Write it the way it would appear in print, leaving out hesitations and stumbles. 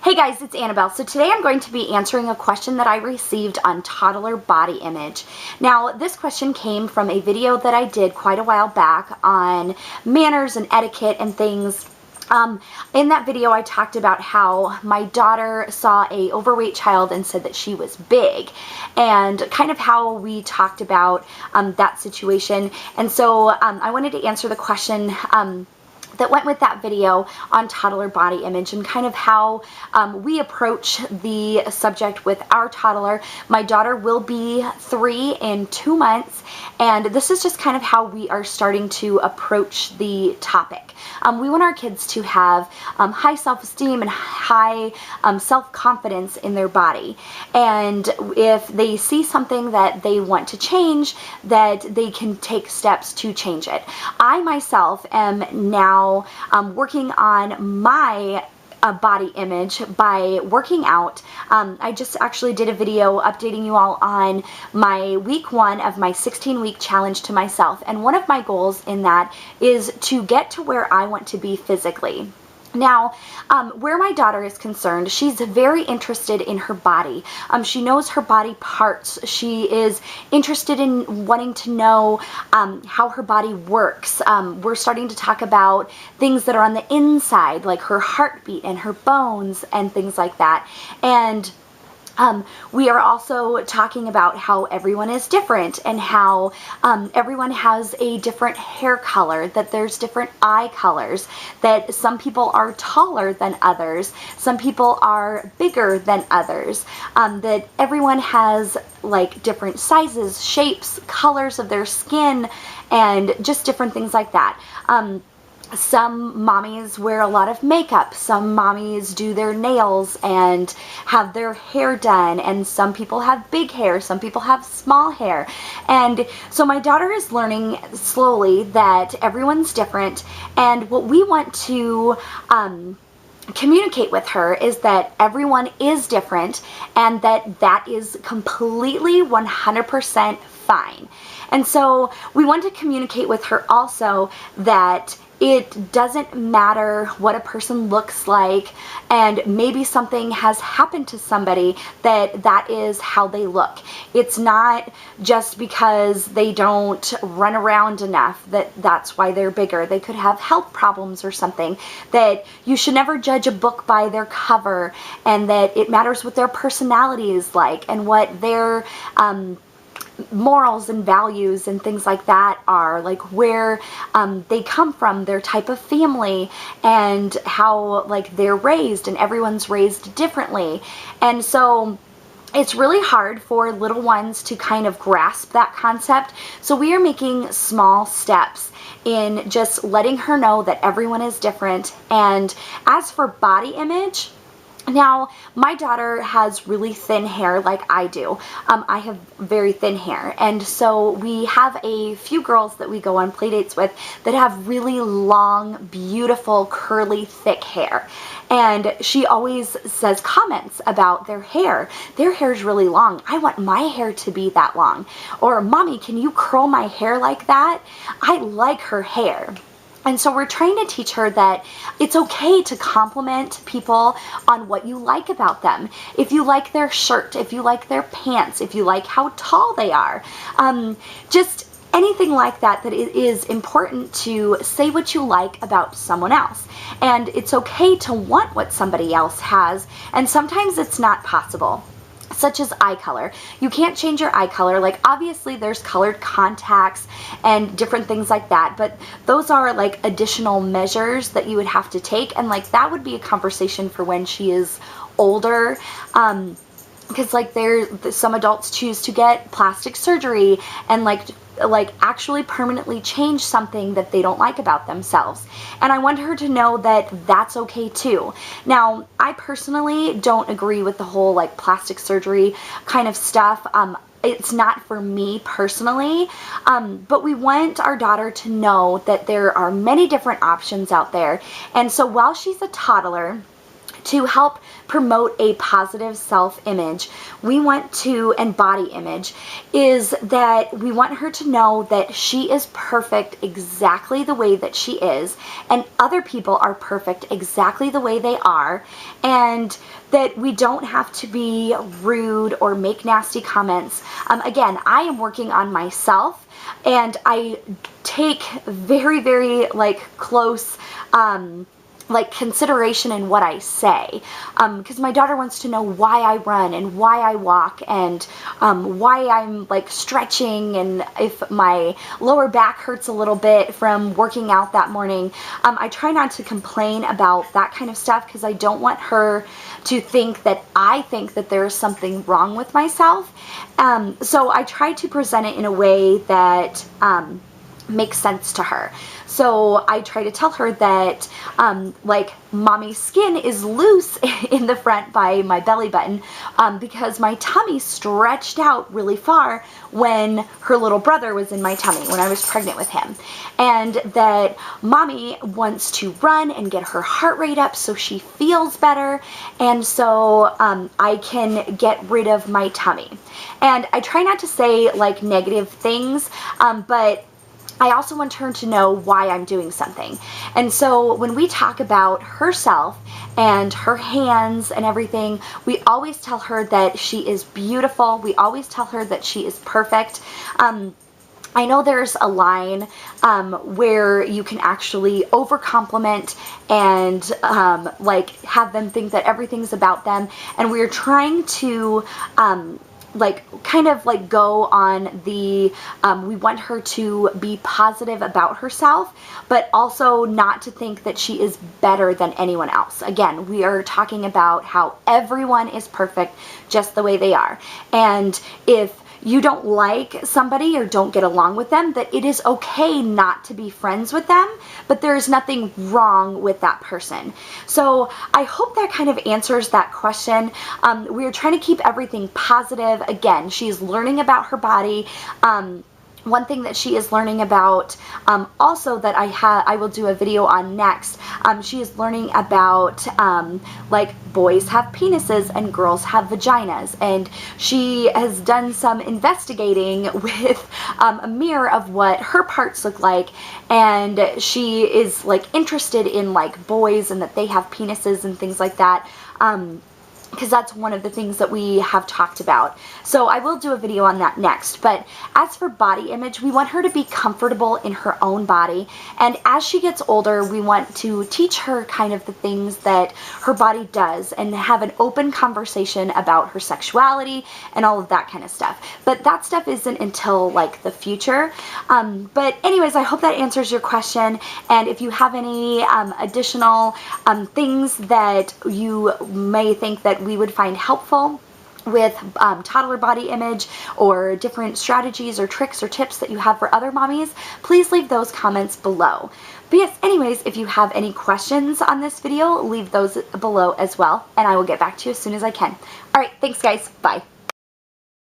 Hey guys, it's Annabelle. So today I'm going to be answering a question that I received on toddler body image. Now, this question came from a video that I did quite a while back on manners and etiquette and things. In that video, I talked about how my daughter saw a overweight child and said that she was big, and kind of how we talked about that situation. And so I wanted to answer the question that went with that video on toddler body image and kind of how we approach the subject with our toddler. My daughter will be 3 in 2 months, and this is just kind of how we are starting to approach the topic. We want our kids to have high self-esteem and high self-confidence in their body, and if they see something that they want to change, that they can take steps to change it. I myself am now working on my body image by working out. I just actually did a video updating you all on my week 1 of my 16-week challenge to myself, and one of my goals in that is to get to where I want to be physically. Now, where my daughter is concerned, she's very interested in her body. She knows her body parts. She is interested in wanting to know how her body works. We're starting to talk about things that are on the inside, like her heartbeat and her bones and things like that. And we are also talking about how everyone is different and how everyone has a different hair color, that there's different eye colors, that some people are taller than others, some people are bigger than others, that everyone has like different sizes, shapes, colors of their skin, and just different things like that. Some mommies wear a lot of makeup, some mommies do their nails and have their hair done, and some people have big hair, some people have small hair. And so my daughter is learning slowly that everyone's different, and what we want to communicate with her is that everyone is different and that is completely 100% fine. And so we want to communicate with her also that it doesn't matter what a person looks like, and maybe something has happened to somebody that is how they look. It's not just because they don't run around enough that's why they're bigger. They could have health problems or something. That you should never judge a book by their cover, and that it matters what their personality is like and what their morals and values and things like that are, like where they come from, their type of family, and how like they're raised, and everyone's raised differently. And so it's really hard for little ones to kind of grasp that concept. So we are making small steps in just letting her know that everyone is different. And as for body image, now, my daughter has really thin hair like I do. I have very thin hair, and so we have a few girls that we go on play dates with that have really long, beautiful, curly, thick hair. And she always says comments about their hair. Their hair is really long. I want my hair to be that long. Or, Mommy, can you curl my hair like that? I like her hair. And so we're trying to teach her that it's okay to compliment people on what you like about them. If you like their shirt, if you like their pants, if you like how tall they are, just anything like that, that it is important to say what you like about someone else. And it's okay to want what somebody else has, and sometimes it's not possible. Such as eye color. You can't change your eye color. Like, obviously there's colored contacts and different things like that, but those are like additional measures that you would have to take, and like that would be a conversation for when she is older. Because like some adults choose to get plastic surgery and like actually permanently change something that they don't like about themselves. And I want her to know that that's okay too. Now, I personally don't agree with the whole like plastic surgery kind of stuff. It's not for me personally, but we want our daughter to know that there are many different options out there. And so while she's a toddler, to help promote a positive self-image, we want to, and body image, is that we want her to know that she is perfect exactly the way that she is, and other people are perfect exactly the way they are, and that we don't have to be rude or make nasty comments. Again, I am working on myself, and I take very, very close consideration in what I say, because my daughter wants to know why I run and why I walk and why I'm stretching, and if my lower back hurts a little bit from working out that morning. I try not to complain about that kind of stuff because I don't want her to think that I think that there is something wrong with myself. So I try to present it in a way that makes sense to her. So I try to tell her that mommy's skin is loose in the front by my belly button because my tummy stretched out really far when her little brother was in my tummy, when I was pregnant with him. And that mommy wants to run and get her heart rate up so she feels better, and so I can get rid of my tummy. And I try not to say negative things, but I also want her to know why I'm doing something. And so when we talk about herself and her hands and everything, we always tell her that she is beautiful. We always tell her that she is perfect. I know there's a line where you can actually over-compliment and have them think that everything's about them, and we're trying to go on the, we want her to be positive about herself, but also not to think that she is better than anyone else. Again, we are talking about how everyone is perfect just the way they are. And if you don't like somebody or don't get along with them, that it is okay not to be friends with them, but there is nothing wrong with that person. So I hope that kind of answers that question. We're trying to keep everything positive. Again, she's learning about her body. One thing that she is learning about, also that I will do a video on next, she is learning about boys have penises and girls have vaginas, and she has done some investigating with a mirror of what her parts look like, and she is interested in boys and that they have penises and things like that. Because that's one of the things that we have talked about. So I will do a video on that next. But as for body image, we want her to be comfortable in her own body. And as she gets older, we want to teach her kind of the things that her body does and have an open conversation about her sexuality and all of that kind of stuff. But that stuff isn't until the future. But anyways, I hope that answers your question. And if you have any additional things that you may think that we would find helpful with toddler body image, or different strategies or tricks or tips that you have for other mommies, please leave those comments below. But yes, anyways, if you have any questions on this video, leave those below as well, and I will get back to you as soon as I can. Alright, thanks guys. Bye.